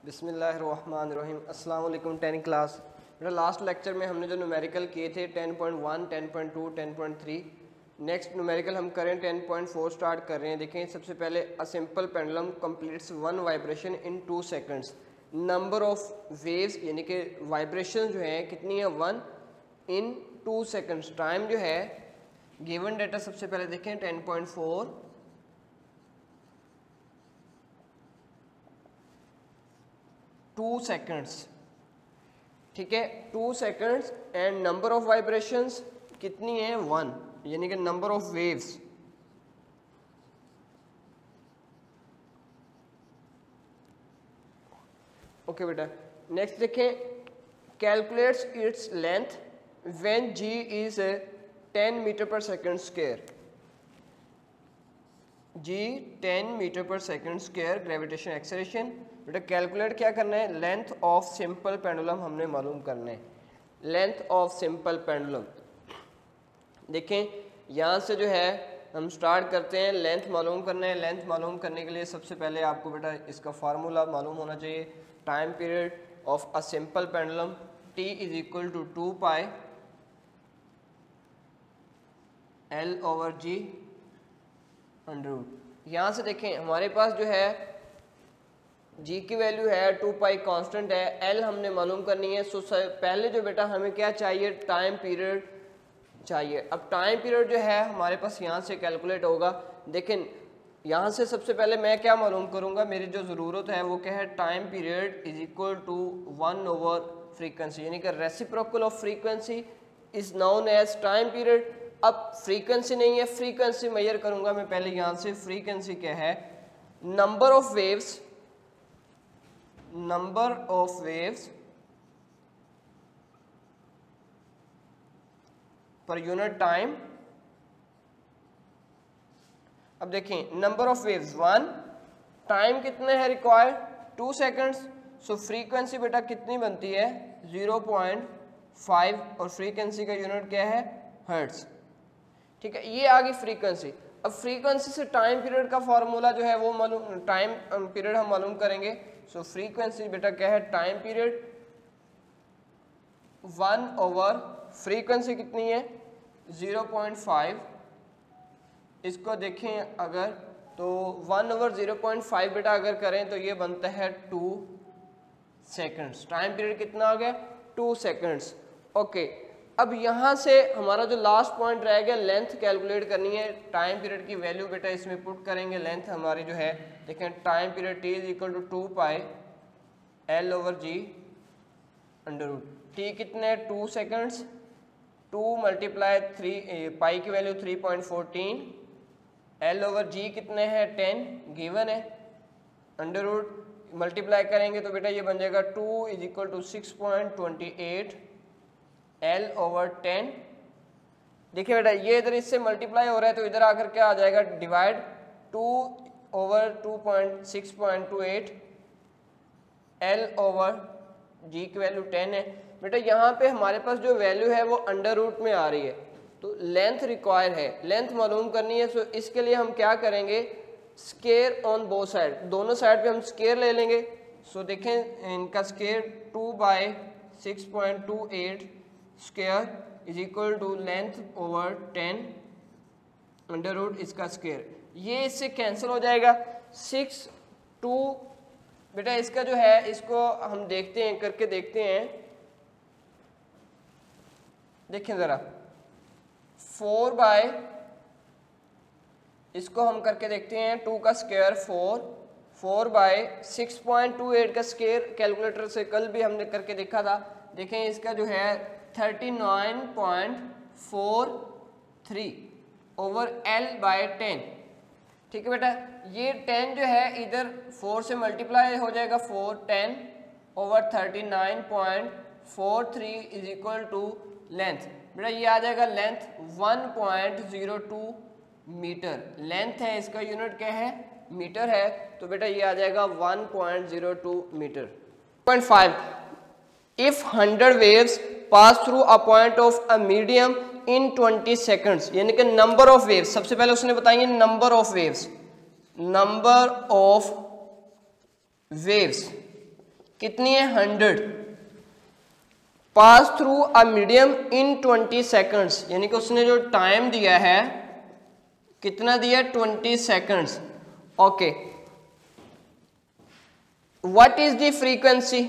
बिस्मिल्लाहिर्रहमानिर्रहीम। अस्सलाम वालेकुम 10 क्लास। बेटा लास्ट लेक्चर में हमने जो न्यूमेरिकल किए थे 10.1, 10.2, 10.3, नेक्स्ट न्यूमेरिकल हम करें 10.4 स्टार्ट कर रहे हैं। देखें सबसे पहले अ simple pendulum completes one vibration in 2 seconds. Number of waves यानी कि वाइब्रेशन जो है कितनी है 1 इन 2 सेकंड्स। टाइम जो है गिवन डेटा सबसे पहले देखें 10.4 2 सेकंड्स, ठीक है 2 seconds. And number of vibrations कितनी है 1 यानी कि नंबर ऑफ वेव्स। ओके बेटा नेक्स्ट देखें calculates its length when g is 10 metre per second square. G 10 metre per second square gravitation acceleration. बेटा कैलकुलेट क्या करना है, लेंथ ऑफ सिंपल पेंडुलम हमने मालूम करना है। लेंथ ऑफ सिंपल पेंडुलम देखें यहाँ से जो है हम स्टार्ट करते हैं, लेंथ मालूम करना है। लेंथ मालूम करने के लिए सबसे पहले आपको बेटा इसका फार्मूला मालूम होना चाहिए। Time period of a simple pendulum t is equal to 2 pi L over G under root. यहाँ से देखें हमारे पास जो है G की वैल्यू है 2 पाई कांस्टेंट है, L हमने मालूम करनी है। सो पहले जो बेटा हमें क्या चाहिए, टाइम पीरियड चाहिए। अब टाइम पीरियड जो है हमारे पास यहाँ से कैलकुलेट होगा। देखें यहाँ से सबसे पहले मैं क्या मालूम करूँगा, मेरी जो ज़रूरत है वो क्या है, time period is equal to 1 over frequency यानी कि reciprocal of frequency is known as time period. अब फ्रीक्वेंसी नहीं है, फ्रीक्वेंसी मेजर करूँगा मैं पहले यहाँ से। फ्रीक्वेंसी क्या है, number of waves, number of waves per unit time. अब देखें नंबर ऑफ वेव्स 1, टाइम कितने है रिक्वायर्ड 2 सेकंड्स। सो फ्रीक्वेंसी बेटा कितनी बनती है 0.5 और फ्रीक्वेंसी का यूनिट क्या है हर्ट्ज, ठीक है। ये आ गई फ्रीक्वेंसी। अब फ्रीक्वेंसी से टाइम पीरियड का फॉर्मूला जो है वो मालूम, टाइम पीरियड हम मालूम करेंगे। सो फ्रीक्वेंसी बेटा क्या है, टाइम पीरियड 1 ओवर फ्रीक्वेंसी कितनी है 0.5। इसको देखें अगर तो 1 ओवर 0.5 बेटा अगर करें तो ये बनता है 2 सेकंड्स। टाइम पीरियड कितना आ गया 2 सेकंड्स। ओके अब यहाँ से हमारा जो लास्ट पॉइंट रह गया, लेंथ कैलकुलेट करनी है। टाइम पीरियड की वैल्यू बेटा इसमें पुट करेंगे। लेंथ हमारी जो है देखें time period t is equal to 2 pi L over G under root. T कितने 2 सेकंड्स, 2 मल्टीप्लाई 3 पाई की वैल्यू 3.14, L ओवर G कितने हैं 10 गिवन है, अंडर रूट मल्टीप्लाई करेंगे तो बेटा ये बन जाएगा 2 is equal to 6.28 L over 10। देखिए बेटा ये इधर इससे मल्टीप्लाई हो रहा है तो इधर आकर क्या आ जाएगा divide 2 over 6.28 L over G की वैल्यू 10 है। बेटा यहाँ पे हमारे पास जो वैल्यू है वो अंडर रूट में आ रही है तो लेंथ रिक्वायर है, लेंथ मालूम करनी है। सो इसके लिए हम क्या करेंगे, स्केयर ऑन बोथ साइड, दोनों साइड पे हम स्केयर ले लेंगे। सो देखें इनका square 2 by 6.28 square is equal to length over 10 under root इसका स्केयर। ये इससे कैंसिल हो जाएगा 6 2 बेटा इसका जो है इसको हम देखते हैं, करके देखते हैं। देखें ज़रा 4 बाय, इसको हम करके देखते हैं 2 का स्क्वायर 4 बाय 6.28 का स्क्वायर कैलकुलेटर से कल भी हमने करके देखा था। देखें इसका जो है 39.43 ओवर L बाय 10, ठीक है बेटा। ये 10 जो है इधर 4 से मल्टीप्लाई हो जाएगा 4 10 over 39.43 is equal to length. बेटा ये आ जाएगा लेंथ 1.02 मीटर। लेंथ है इसका यूनिट क्या है मीटर है, तो बेटा ये आ जाएगा 1.02 metre. 0.5 if 100 waves pass through a point of a medium in 20 seconds, यानी कि नंबर ऑफ वेव्स सबसे पहले उसने बताइए number of waves, number of waves कितनी है 100, pass through a medium in 20 seconds, यानी कि उसने जो टाइम दिया है कितना दिया 20 seconds. Okay, what is the frequency,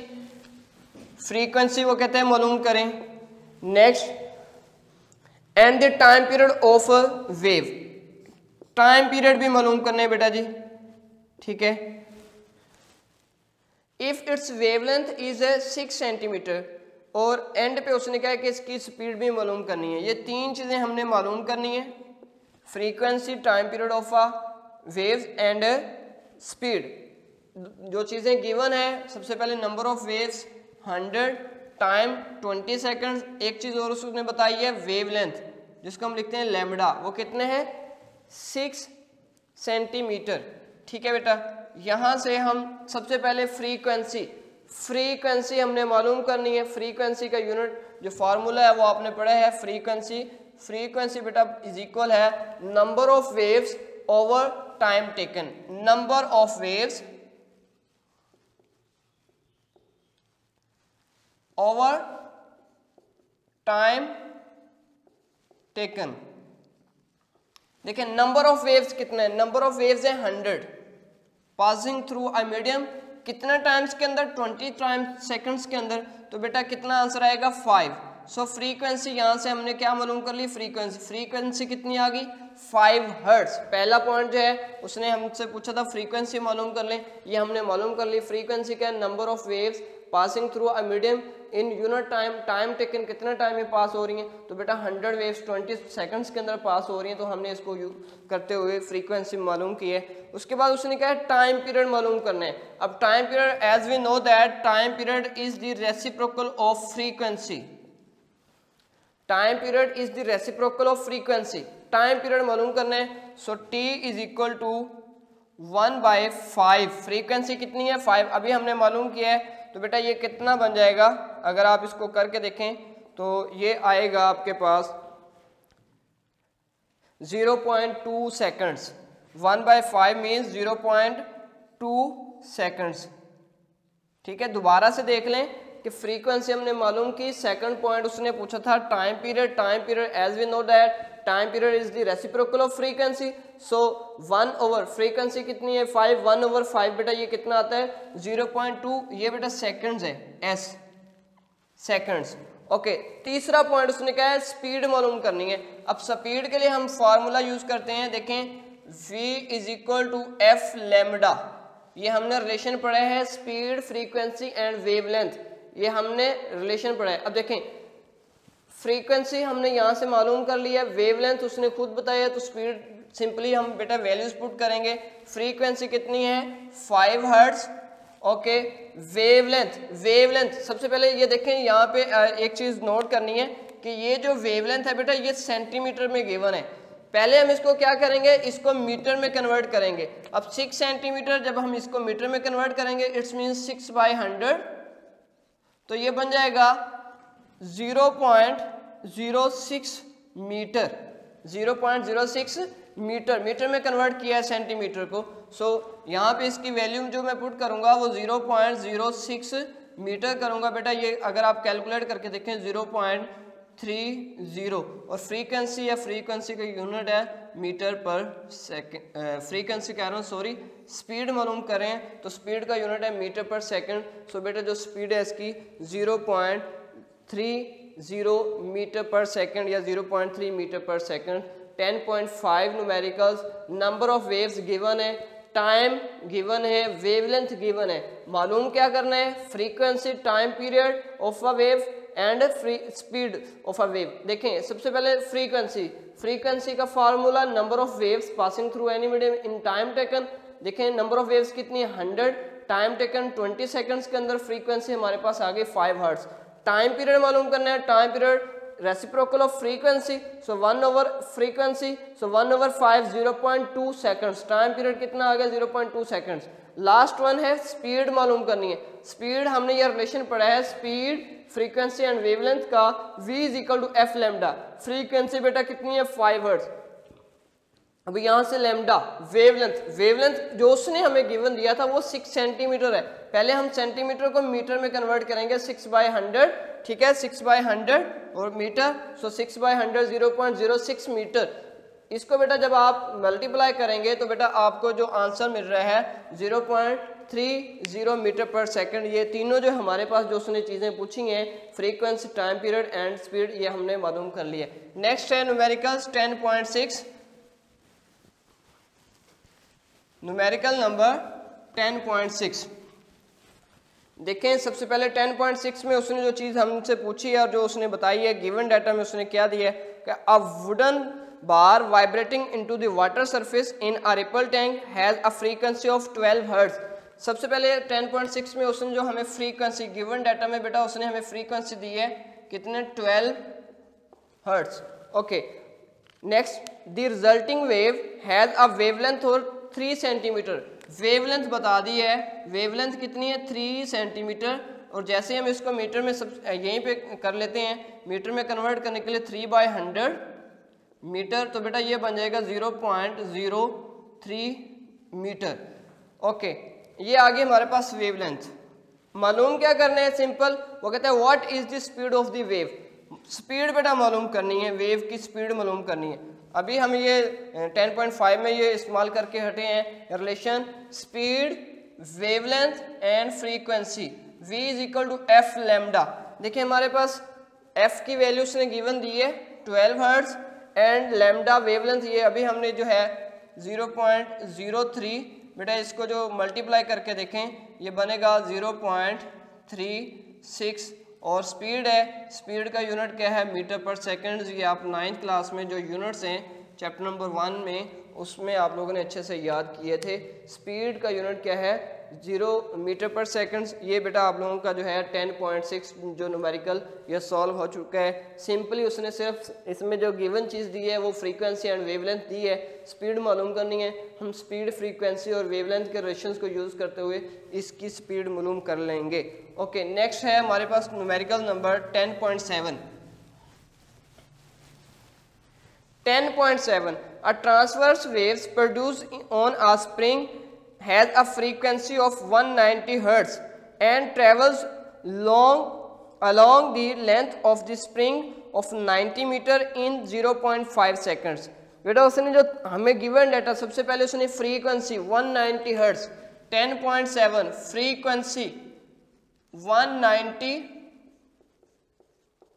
frequency वो कहते हैं मालूम करें। Next, and the time period of wave, time period भी मालूम करना है बेटा जी, ठीक है। If it's wavelength is 6 centimetre, और एंड पे उसने कहा कि इसकी स्पीड भी मालूम करनी है। ये तीन चीजें हमने मालूम करनी है, frequency, time period of a waves and speed. जो चीजें गिवन है, सबसे पहले number of waves 100, time 20 seconds, एक चीज और उसने बताई है वेवलेंथ, जिसको हम लिखते हैं लैम्बडा, वो कितने हैं 6 सेंटीमीटर, ठीक है बेटा। यहां से हम सबसे पहले फ्रीक्वेंसी हमने मालूम करनी है। फ्रीक्वेंसी का यूनिट जो फार्मूला है वो आपने पढ़ा है, फ्रीक्वेंसी बेटा इज इक्वल है number of waves over time taken, number of waves over time taken. देखिए नंबर ऑफ वेव्स कितने हैं, नंबर ऑफ वेव्स है 100, पासिंग थ्रू अ मीडियम कितना टाइम्स के अंदर 20 टाइम सेकंड्स के अंदर, तो बेटा कितना आंसर आएगा 5। सो फ्रीक्वेंसी यहां से हमने क्या मालूम कर ली, फ्रीक्वेंसी कितनी आ गई 5 हर्ट्ज। पहला पॉइंट जो है उसने हमसे पूछा था फ्रीक्वेंसी मालूम कर लें, ये हमने मालूम कर ली। फ्रीक्वेंसी क्या है, number of waves passing through a medium in unit time, time taken कितना टाइम में पास हो रही हैं, तो बेटा 100 वेव्स 20 सेकंड्स के अंदर पास हो रही हैं, तो हमने इसको यूज करते हुए फ्रीक्वेंसी मालूम की है। उसके बाद उसने कहा टाइम पीरियड मालूम करना है। अब time period, as we know that time period is the reciprocal of frequency, time period is the reciprocal of frequency, time period मालूम करना है। So t is equal to 1/5, frequency कितनी है 5, अभी हमने मालूम किया है, तो बेटा ये कितना बन जाएगा, अगर आप इसको करके देखें तो ये आएगा आपके पास 0.2 सेकंड्स, 1/5 मीन्स 0.2 सेकंड्स, ठीक है। दोबारा से देख लें कि फ्रीक्वेंसी हमने मालूम की, सेकंड पॉइंट उसने पूछा था time period as we know that time period is the reciprocal of frequency. So 1 over frequency कितनी है 5, 1/5 बेटा ये कितना आता है 0.2, ये बेटा सेकंड्स है, s सेकंड्स। ओके, तीसरा पॉइंट उसने कहा है स्पीड मालूम करनी है। अब स्पीड के लिए हम फार्मूला यूज करते हैं, देखें v is equal to f lambda, ये हमने रिलेशन पढ़ा है स्पीड, फ्रीक्वेंसी एंड वेवलेंथ, ये हमने रिलेशन पढ़ा है। अब देखें फ्रीक्वेंसी हमने यहां से मालूम कर लिया, वेवलेंथ उसने खुद बताया, तो स्पीड सिंपली हम बेटा वैल्यूज पुट करेंगे। फ्रीक्वेंसी कितनी है 5 हर्ट्ज, ओके। वेवलेंथ सबसे पहले ये देखें, यहाँ पे एक चीज नोट करनी है कि ये जो वेवलेंथ है बेटा ये सेंटीमीटर में गिवन है। पहले हम इसको क्या करेंगे, इसको मीटर में कन्वर्ट करेंगे। अब 6 सेंटीमीटर जब हम इसको मीटर में कन्वर्ट करेंगे, इट्स मीन्स 6/100, तो ये बन जाएगा 0.06 मीटर, 0.06 मीटर, मीटर में कन्वर्ट किया है सेंटीमीटर को। सो यहाँ पे इसकी वैल्यू जो मैं पुट करूंगा वो 0.06 मीटर करूंगा बेटा। ये अगर आप कैलकुलेट करके देखें 0.30, और फ्रीक्वेंसी या फ्रीक्वेंसी का यूनिट है मीटर पर सेकंड, फ्रीक्वेंसी कह रहा हूँ सॉरी, स्पीड मालूम करें तो स्पीड का यूनिट है मीटर पर सेकंड। सो बेटा जो स्पीड है इसकी 0.30 मीटर पर सेकंड या 0.3 metre per second. 10.5 numericals, number of waves given है, टाइम गिवन है, वेवलेंथ गिवन है। मालूम क्या करना है, frequency, time period of a wave and speed of a wave. देखें सबसे पहले फ्रीक्वेंसी का formula number of waves passing through any medium in time taken. देखें नंबर ऑफ वेव्स कितनी है 100, टाइम टेकन 20 सेकंड्स के अंदर, फ्रीक्वेंसी हमारे पास आ गई 5 हर्ट्ज। टाइम पीरियड मालूम करना है, time period reciprocal of frequency, so 1 over frequency, so 1/5 0.2 seconds, time period कितना आ गया 0.2 सेकंड्स। लास्ट वन है स्पीड मालूम करनी है। स्पीड हमने ये रिलेशन पढ़ा है स्पीड, फ्रीक्वेंसी एंड वेवलेंथ का, v is equal to f lambda. Frequency बेटा कितनी है 5 हर्ट्ज, अब यहाँ से लैम्डा वेवलेंथ जो उसने हमें गिवन दिया था वो 6 सेंटीमीटर है। पहले हम सेंटीमीटर को मीटर में कन्वर्ट करेंगे 6/100, ठीक है, 6/100 और मीटर, सो 6/100 0.06 मीटर। इसको बेटा जब आप मल्टीप्लाई करेंगे तो बेटा आपको जो आंसर मिल रहा है 0.30 मीटर पर सेकंड। ये तीनों जो हमारे पास जो उसने चीज़ें पूछी हैं, frequency, time period and speed, ये हमने मालूम कर लिया। नेक्स्ट है न्यूमेरिकल्स 10.6, न्यूमेरिकल नंबर 10.6। देखें सबसे पहले 10.6 में उसने जो चीज़ हमसे पूछी है और जो उसने बताई है, गिवन डाटा में उसने क्या दिया है कि a wooden bar vibrating into the water surface in a ripple tank has a frequency of 12 hertz. सबसे पहले 10.6 में उसने जो हमें फ्रीक्वेंसी, गिवन डाटा में बेटा उसने हमें फ्रीक्वेंसी दी है कितने, 12 hertz. Okay, next the resulting wave has a wavelength और 3 सेंटीमीटर। वेवलेंथ बता दी है, वेवलेंथ कितनी है, 3 सेंटीमीटर। और जैसे हम इसको मीटर में सब यहीं पे कर लेते हैं, मीटर में कन्वर्ट करने के लिए 3/100 मीटर, तो बेटा ये बन जाएगा 0.03 मीटर। ओके, ये आगे हमारे पास वेवलेंथ। मालूम क्या करना है, सिंपल, वो कहते हैं what is the speed of the wave. Speed बेटा मालूम करनी है, वेव की स्पीड मालूम करनी है। अभी हम ये 10.5 में ये इस्तेमाल करके हटे हैं relation speed, wavelength and frequency, v is equal to f lambda. देखिए हमारे पास f की वैल्यू उसने गिवन दी है 12 हर्ट्ज एंड लैम्डा वेवलेंथ ये अभी हमने जो है 0.03, बेटा इसको जो मल्टीप्लाई करके देखें ये बनेगा 0.36। और स्पीड है, स्पीड का यूनिट क्या है, मीटर पर सेकंड। ये आप 9th क्लास में जो यूनिट्स हैं चैप्टर नंबर 1 में, उसमें आप लोगों ने अच्छे से याद किए थे। स्पीड का यूनिट क्या है, 0 मीटर पर सेकंड। ये बेटा आप लोगों का जो है 10.6 जो न्यूमेरिकल ये सॉल्व हो चुका है। सिंपली उसने सिर्फ इसमें जो गिवन चीज़ दी है वो फ्रीक्वेंसी एंड वेवलेंथ दी है, स्पीड मालूम करनी है। हम स्पीड, फ्रीक्वेंसी और वेवलेंथ के रिलेशंस को यूज़ करते हुए इसकी स्पीड मालूम कर लेंगे। ओके, नेक्स्ट है हमारे पास numerical number 10.7। 10.7 A transverse waves produced on a spring has a frequency of 190 Hz and travels along the length of the spring of 90 meter in 0.5 seconds। बेटा उसने जो हमें गिवन डाटा, सबसे पहले उसने frequency 190 hertz, 10.7 frequency 190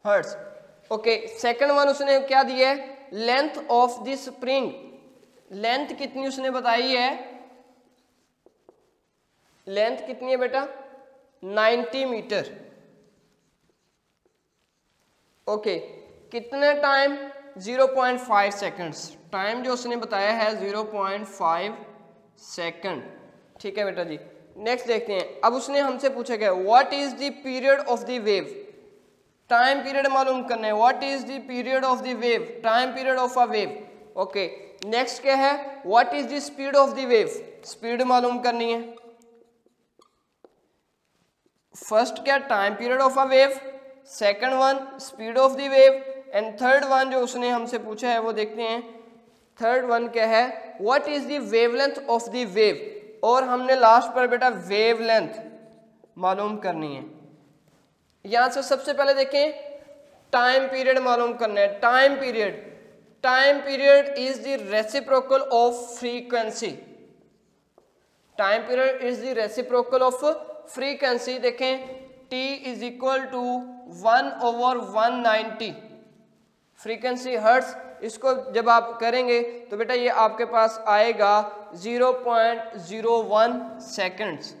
hertz. Okay, second one उसने क्या दिया है, length of the spring. Length कितनी उसने बताई है, लेंथ कितनी है बेटा, 90 मीटर। ओके, कितने टाइम, 0.5 सेकंड्स। टाइम जो उसने बताया है 0.5 सेकंड। ठीक है बेटा जी। नेक्स्ट देखते हैं, अब उसने हमसे पूछा क्या, what is the period of the wave. Time period मालूम करना है, what is the period of the wave, time period of a wave. Okay, next क्या है, what is the speed of the wave, speed मालूम करनी है। First क्या, time period of a wave, second one speed of the wave and third one जो उसने हमसे पूछा है वो देखते हैं। थर्ड वन क्या है, what is the wavelength of the wave. और हमने लास्ट पर बेटा वेवलेंथ मालूम करनी है। यहां से सबसे पहले देखें, टाइम पीरियड मालूम करना है। Time period is the reciprocal of frequency. Time period is the reciprocal of frequency. देखें, t is equal to 1/190 frequency hertz. इसको जब आप करेंगे तो बेटा ये आपके पास आएगा 0.01 सेकंड्स।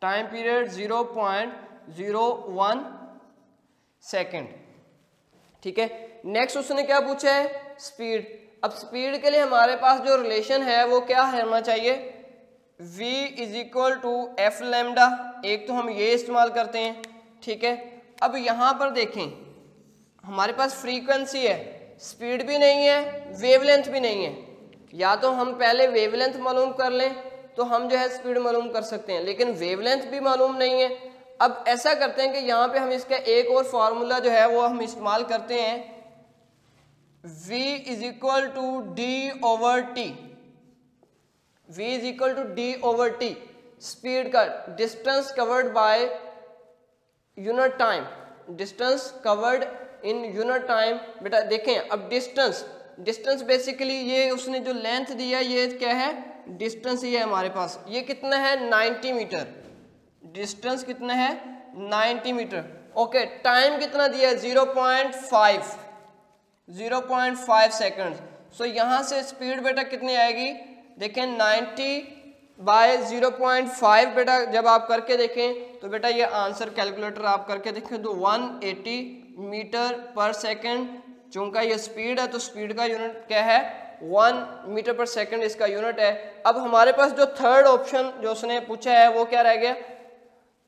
Time period 0.01 second. ठीक है, नेक्स्ट उसने क्या पूछा है, स्पीड। अब स्पीड के लिए हमारे पास जो रिलेशन है वो क्या होना चाहिए, v is equal to f lambda. एक तो हम ये इस्तेमाल करते हैं। ठीक है, अब यहाँ पर देखें हमारे पास फ्रीक्वेंसी है, स्पीड भी नहीं है, वेवलेंथ भी नहीं है। या तो हम पहले वेवलेंथ मालूम कर लें तो हम जो है स्पीड मालूम कर सकते हैं, लेकिन वेवलेंथ भी मालूम नहीं है। अब ऐसा करते हैं कि यहाँ पे हम इसका एक और फार्मूला जो है वो हम इस्तेमाल करते हैं। v is equal to D over T, v is equal to D over T, speed का distance covered by unit time, distance covered in unit time. बेटा देखें अब डिस्टेंस बेसिकली ये उसने जो लेंथ दिया ये क्या है, डिस्टेंस ये है हमारे पास, ये कितना है 90 मीटर, डिस्टेंस कितना है 90 मीटर। ओके, टाइम कितना दिया है 0.5 सेकंड। सो यहाँ से स्पीड बेटा कितनी आएगी, देखें 90 बाय 0.5 बेटा जब आप करके देखें तो बेटा ये आंसर कैलकुलेटर आप करके देखें तो 180 मीटर पर सेकंड। चूंकि ये स्पीड है तो स्पीड का यूनिट क्या है 1 मीटर पर सेकंड इसका यूनिट है। अब हमारे पास जो थर्ड ऑप्शन जो उसने पूछा है वो क्या रह गया,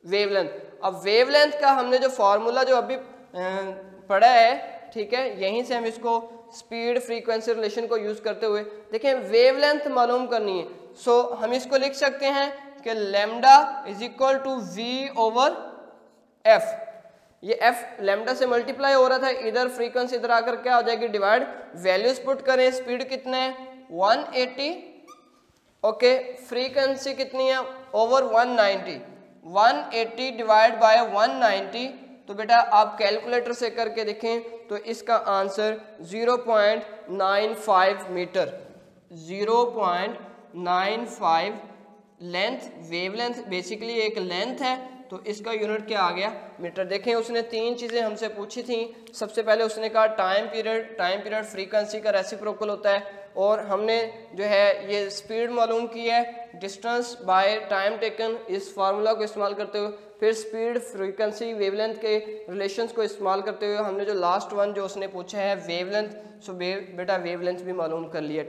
वेवलेंथ। अब वेवलेंथ का हमने जो फार्मूला जो अभी पढ़ा है, ठीक है, यहीं से हम इसको स्पीड फ्रीक्वेंसी रिलेशन को यूज करते हुए देखें वेवलेंथ मालूम करनी है। सो हम इसको लिख सकते हैं कि lambda is equal to v over f. ये एफ लैम्डा से मल्टीप्लाई हो रहा था, इधर फ्रीक्वेंसी इधर आकर क्या हो जाएगी डिवाइड, वैल्यूज पुट करें, स्पीड कितने है 180, ओके, फ्रीक्वेंसी कितनी है ओवर 190, 180 डिवाइड बाय 190, तो बेटा आप कैलकुलेटर से करके देखें तो इसका answer 0.95 metre, 0.95 length, wavelength basically एक लेंथ है तो इसका यूनिट क्या आ गया मीटर। देखें उसने तीन चीज़ें हमसे पूछी थी। सबसे पहले उसने कहा टाइम पीरियड फ्रीक्वेंसी का रेसिप्रोकल होता है, और हमने जो है ये स्पीड मालूम की है डिस्टेंस बाय टाइम टेकन, इस फार्मूला को इस्तेमाल करते हुए। फिर स्पीड फ्रीक्वेंसी वेवलेंथ के रिलेशंस को इस्तेमाल करते हुए हमने जो लास्ट वन जो उसने पूछा है वेवलेंथ, सो बेटा वेवलेंथ भी मालूम कर लिया।